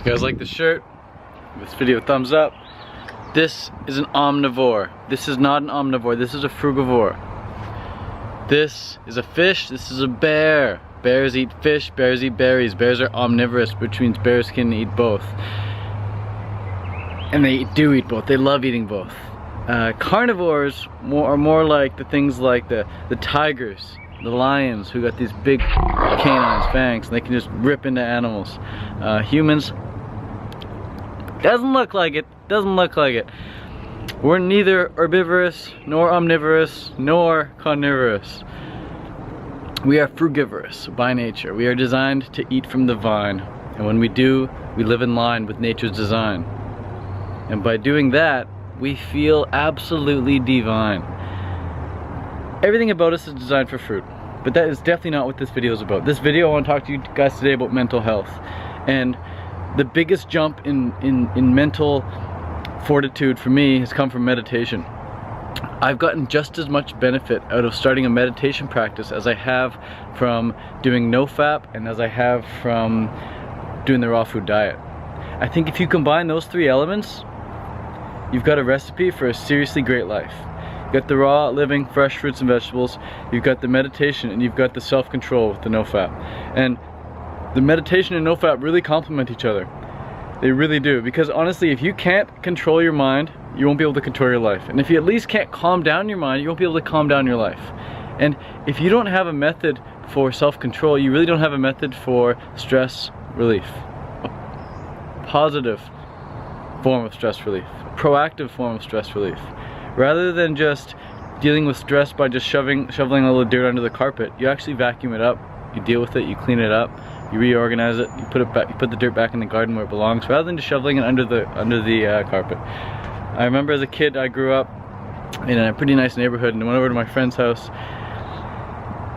You guys like the shirt? Give this video a thumbs up. This is an omnivore. This is not an omnivore. This is a frugivore. This is a fish. This is a bear. Bears eat fish. Bears eat berries. Bears are omnivorous, which means bears can eat both. And they do eat both. They love eating both. Carnivores are more like the things like the tigers, the lions, who got these big canines, fangs, and they can just rip into animals. Humans, doesn't look like it. Doesn't look like it. We're neither herbivorous, nor omnivorous, nor carnivorous. We are frugivorous by nature. We are designed to eat from the vine. And when we do, we live in line with nature's design. And by doing that, we feel absolutely divine. Everything about us is designed for fruit. But that is definitely not what this video is about. This video, I want to talk to you guys today about mental health. And the biggest jump in mental fortitude for me has come from meditation. I've gotten just as much benefit out of starting a meditation practice as I have from doing nofap and as I have from doing the raw food diet. I think if you combine those three elements, you've got a recipe for a seriously great life. You've got the raw, living, fresh fruits and vegetables, you've got the meditation, and you've got the self-control with the nofap. And the meditation and nofap really complement each other. They really do, because honestly, if you can't control your mind, you won't be able to control your life. And if you at least can't calm down your mind, you won't be able to calm down your life. And if you don't have a method for self-control, you really don't have a method for stress relief. A positive form of stress relief. A proactive form of stress relief. Rather than just dealing with stress by just shoveling a little dirt under the carpet, you actually vacuum it up, you deal with it, you clean it up, you reorganize it, you put it back, you put the dirt back in the garden where it belongs, rather than just shoveling it under the carpet. I remember as a kid, I grew up in a pretty nice neighborhood and went over to my friend's house,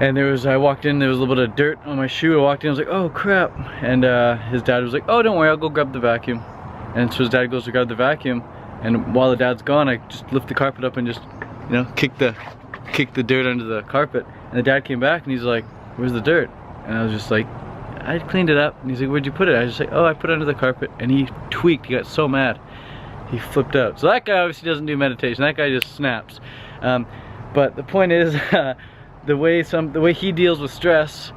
and I walked in, there was a little bit of dirt on my shoe. I walked in, I was like, oh crap, and his dad was like, oh, don't worry, I'll go grab the vacuum. And so his dad goes to grab the vacuum, and while the dad's gone, I just lift the carpet up and just, you know, kick the dirt under the carpet. And the dad came back and he's like, where's the dirt? And I was just like, I cleaned it up. And he's like, where'd you put it? I was just like, oh, I put it under the carpet. And he tweaked, he got so mad. He flipped out. So that guy obviously doesn't do meditation, that guy just snaps. But the point is, the way he deals with stress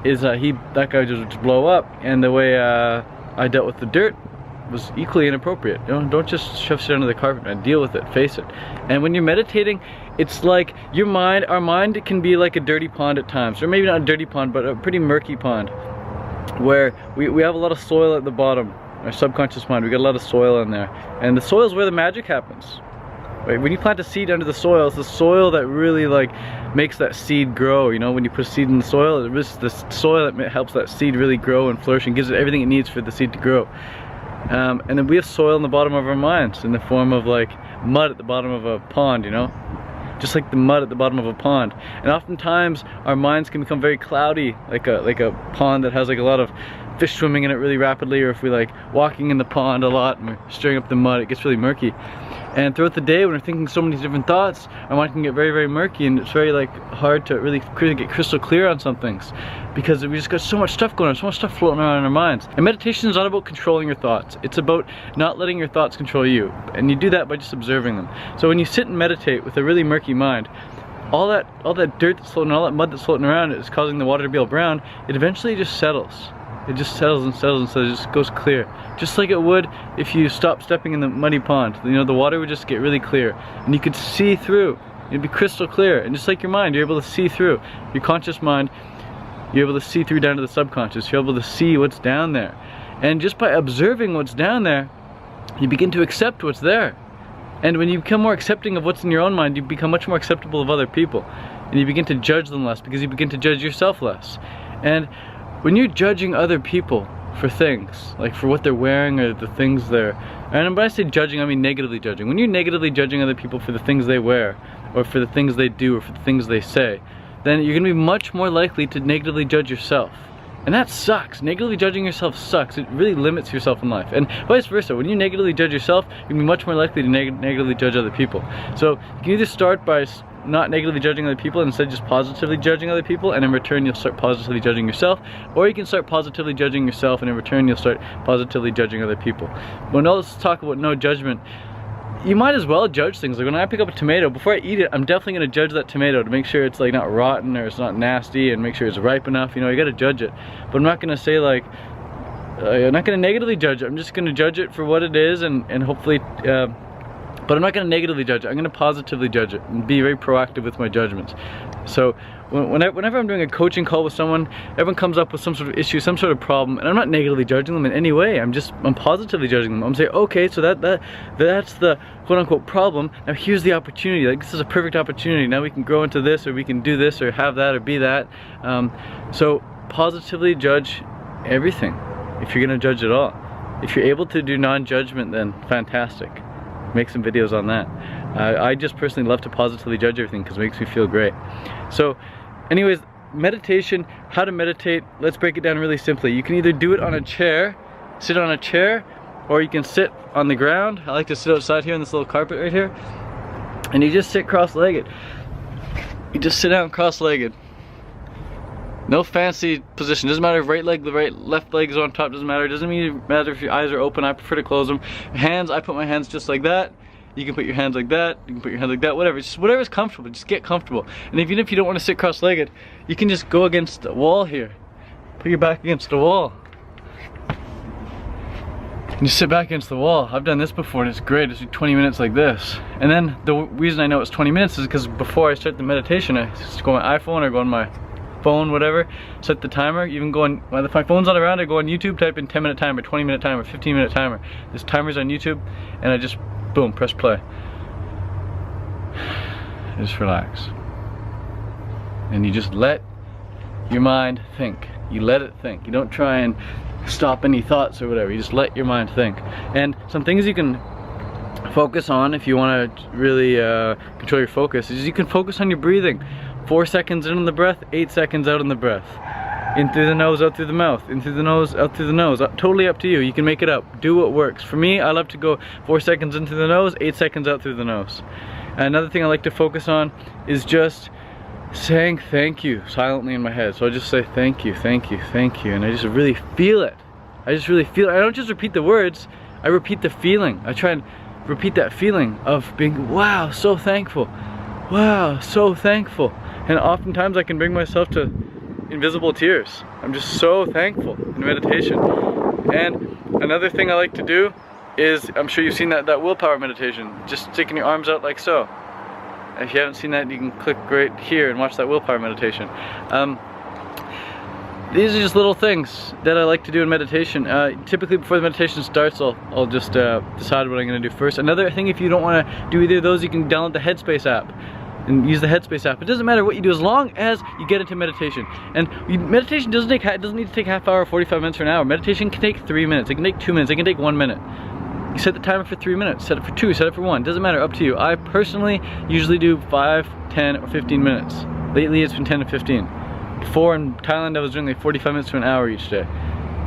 is that guy just blow up, and the way I dealt with the dirt was equally inappropriate. You know, don't just shove shit under the carpet, man. Deal with it, face it. And when you're meditating, it's like our mind can be like a dirty pond at times, or maybe not a dirty pond, but a pretty murky pond, where we have a lot of soil at the bottom. Our subconscious mind, we got a lot of soil in there, and the soil is where the magic happens. Right? When you plant a seed under the soil, it's the soil that really like makes that seed grow. You know, when you put a seed in the soil, it's the soil that helps that seed really grow and flourish and gives it everything it needs for the seed to grow. And then we have soil in the bottom of our minds in the form of like mud at the bottom of a pond, you know? Just like the mud at the bottom of a pond. And oftentimes our minds can become very cloudy, like a pond that has like a lot of fish swimming in it really rapidly, or if we like walking in the pond a lot and we're stirring up the mud, it gets really murky. And throughout the day, when we're thinking so many different thoughts, our mind can get very, very murky, and it's very like hard to really get crystal clear on some things, because we just got so much stuff going on, so much stuff floating around in our minds. And meditation is not about controlling your thoughts. It's about not letting your thoughts control you. And you do that by just observing them. So when you sit and meditate with a really murky mind, all that dirt that's floating, all that mud that's floating around is causing the water to be all brown. It eventually just settles. It just settles and settles and settles, it just goes clear. Just like it would if you stopped stepping in the muddy pond. You know, the water would just get really clear, and you could see through. It'd be crystal clear. And just like your mind, you're able to see through. Your conscious mind, you're able to see through down to the subconscious. You're able to see what's down there. And just by observing what's down there, you begin to accept what's there. And when you become more accepting of what's in your own mind, you become much more acceptable of other people. And you begin to judge them less, because you begin to judge yourself less. And when you're judging other people for things, like for what they're wearing or the things and when I say judging, I mean negatively judging. When you're negatively judging other people for the things they wear, or for the things they do, or for the things they say, then you're gonna be much more likely to negatively judge yourself. And that sucks. Negatively judging yourself sucks. It really limits yourself in life. And vice versa, when you negatively judge yourself, you're gonna be much more likely to negatively judge other people. So you can either start by not negatively judging other people, and instead just positively judging other people, and in return you'll start positively judging yourself. Or you can start positively judging yourself, and in return you'll start positively judging other people. Well, now let's talk about no judgment. You might as well judge things. Like when I pick up a tomato, before I eat it, I'm definitely gonna judge that tomato to make sure it's like not rotten or it's not nasty, and make sure it's ripe enough. You know, you gotta judge it. But I'm not gonna say like, I'm not gonna negatively judge it. I'm just gonna judge it for what it is, and hopefully, but I'm not gonna negatively judge it. I'm gonna positively judge it and be very proactive with my judgments. So whenever I'm doing a coaching call with someone, everyone comes up with some sort of issue, some sort of problem, and I'm not negatively judging them in any way. I'm positively judging them. I'm saying, okay, so that's the quote unquote problem. Now here's the opportunity. Like, this is a perfect opportunity. Now we can grow into this, or we can do this, or have that, or be that. So positively judge everything if you're gonna judge at all. If you're able to do non-judgment, then fantastic. Make some videos on that. I just personally love to positively judge everything because it makes me feel great. So anyways, meditation, how to meditate, let's break it down really simply. You can either do it on a chair, sit on a chair, or you can sit on the ground. I like to sit outside here on this little carpet right here, and you just sit cross-legged. You just sit down cross-legged. No fancy position. Doesn't matter if right leg, left leg is on top. Doesn't matter. Doesn't matter if your eyes are open. I prefer to close them. Hands, I put my hands just like that. You can put your hands like that. You can put your hands like that. Whatever. Just whatever's comfortable. Just get comfortable. And even if you don't want to sit cross-legged, you can just go against the wall here. Put your back against the wall. And you sit back against the wall. I've done this before, and it's great. It's 20 minutes like this. And then the reason I know it's 20 minutes is because before I start the meditation, I just go on my iPhone or go on my phone, whatever, set the timer. You can go on, if my phone's not around, I go on YouTube, type in 10-minute timer, 20-minute timer, 15-minute timer. There's timers on YouTube, and I just, boom, press play. Just relax. And you just let your mind think. You let it think. You don't try and stop any thoughts or whatever. You just let your mind think. And some things you can focus on if you want to really control your focus is you can focus on your breathing. 4 seconds in on the breath, 8 seconds out on the breath. In through the nose, out through the mouth. In through the nose, out through the nose. Totally up to you. You can make it up. Do what works. For me, I love to go 4 seconds into the nose, 8 seconds out through the nose. And another thing I like to focus on is just saying thank you silently in my head. So I just say thank you, thank you, thank you. And I just really feel it. I just really feel it. I don't just repeat the words, I repeat the feeling. I try and repeat that feeling of being, wow, so thankful. Wow, so thankful. And oftentimes I can bring myself to invisible tears. I'm just so thankful in meditation. And another thing I like to do is, I'm sure you've seen that willpower meditation, just sticking your arms out like so. If you haven't seen that, you can click right here and watch that willpower meditation. These are just little things that I like to do in meditation. Typically before the meditation starts, I'll just decide what I'm going to do first. Another thing, if you don't want to do either of those, you can download the Headspace app and use the Headspace app. It doesn't matter what you do as long as you get into meditation. And meditation doesn't need to take half hour, 45 minutes, or an hour. Meditation can take 3 minutes, it can take 2 minutes, it can take 1 minute. You set the timer for 3 minutes, set it for 2, set it for 1, doesn't matter, up to you. I personally usually do 5, 10, or 15 minutes. Lately it's been 10 to 15. Before in Thailand I was doing like 45 minutes to an hour each day.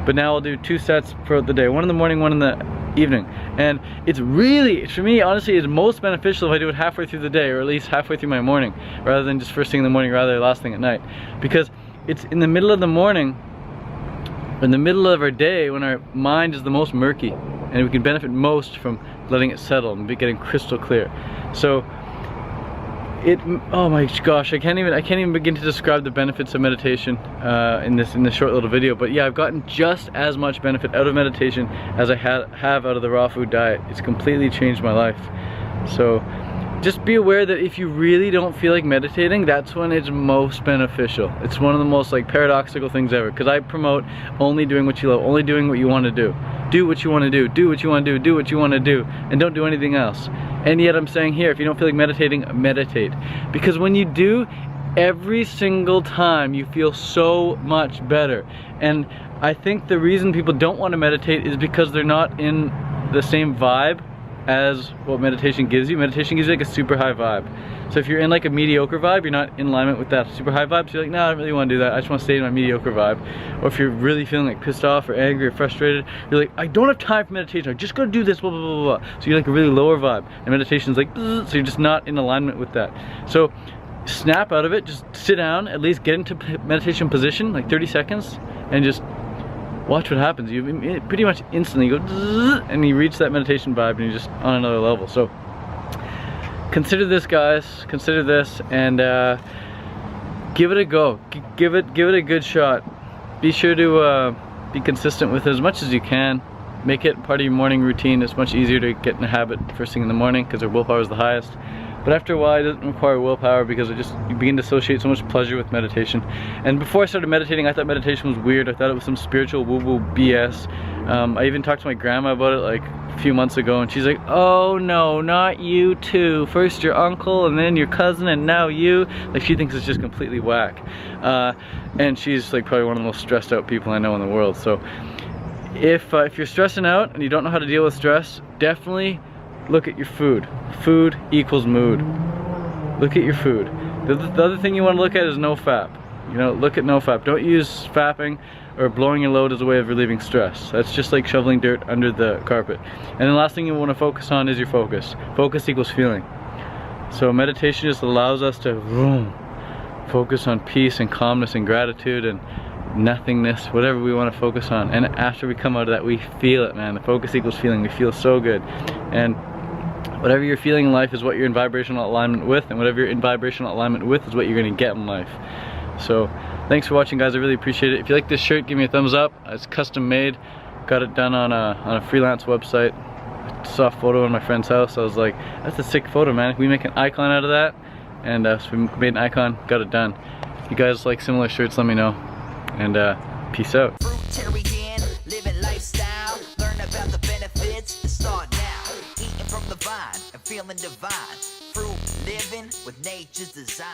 But now I'll do 2 sets throughout the day, 1 in the morning, 1 in the evening. And it's really, for me, honestly, it's most beneficial if I do it halfway through the day, or at least halfway through my morning, rather than just first thing in the morning, rather than last thing at night. Because it's in the middle of the morning, in the middle of our day, when our mind is the most murky, and we can benefit most from letting it settle and getting crystal clear. So oh my gosh, I can't even begin to describe the benefits of meditation in this short little video. But yeah, I've gotten just as much benefit out of meditation as I have out of the raw food diet. It's completely changed my life. So just be aware that if you really don't feel like meditating, that's when it's most beneficial. It's one of the most like paradoxical things ever, because I promote only doing what you love, only doing what you want to do. Do what you want to do, do what you want to do, do what you want to do, and don't do anything else. And yet I'm saying here, if you don't feel like meditating, meditate. Because when you do, every single time you feel so much better. And I think the reason people don't want to meditate is because they're not in the same vibe as what meditation gives you. Meditation gives you like a super high vibe. So if you're in like a mediocre vibe, you're not in alignment with that super high vibe, so you're like, nah, I don't really want to do that, I just want to stay in my mediocre vibe. Or if you're really feeling like pissed off or angry or frustrated, you're like, I don't have time for meditation, I just gotta do this, blah, blah, blah, blah. So you're like a really lower vibe, and meditation's like, so you're just not in alignment with that. So snap out of it, just sit down, at least get into meditation position, like 30 seconds, and just watch what happens. You pretty much instantly go, and you reach that meditation vibe, and you're just on another level. So consider this, guys, consider this, and give it a go. Give it a good shot. Be sure to be consistent with it as much as you can. Make it part of your morning routine. It's much easier to get in the habit first thing in the morning because our willpower is the highest. But after a while, it doesn't require willpower because you begin to associate so much pleasure with meditation. And before I started meditating, I thought meditation was weird. I thought it was some spiritual woo-woo BS. I even talked to my grandma about it like a few months ago, and she's like, oh no, not you too. First your uncle, and then your cousin, and now you. Like, she thinks it's just completely whack. And she's like probably one of the most stressed out people I know in the world. So if you're stressing out and you don't know how to deal with stress, definitely look at your food. Food equals mood. Look at your food. The other thing you want to look at is nofap. You know, look at nofap. Don't use fapping or blowing your load as a way of relieving stress. That's just like shoveling dirt under the carpet. And the last thing you want to focus on is your focus. Focus equals feeling. So meditation just allows us to focus on peace and calmness and gratitude and nothingness, whatever we want to focus on. And after we come out of that, we feel it, man. The focus equals feeling. We feel so good. And whatever you're feeling in life is what you're in vibrational alignment with, and whatever you're in vibrational alignment with is what you're going to get in life. So thanks for watching, guys. I really appreciate it. If you like this shirt, give me a thumbs up. It's custom made. Got it done on a freelance website. I saw a photo in my friend's house. I was like, that's a sick photo, man. Can we make an icon out of that? And so we made an icon, got it done. If you guys like similar shirts, let me know. And peace out. Living lifestyle, learn about the benefits, start now. Eating from the vine and feeling divine. Fruit living with nature's design.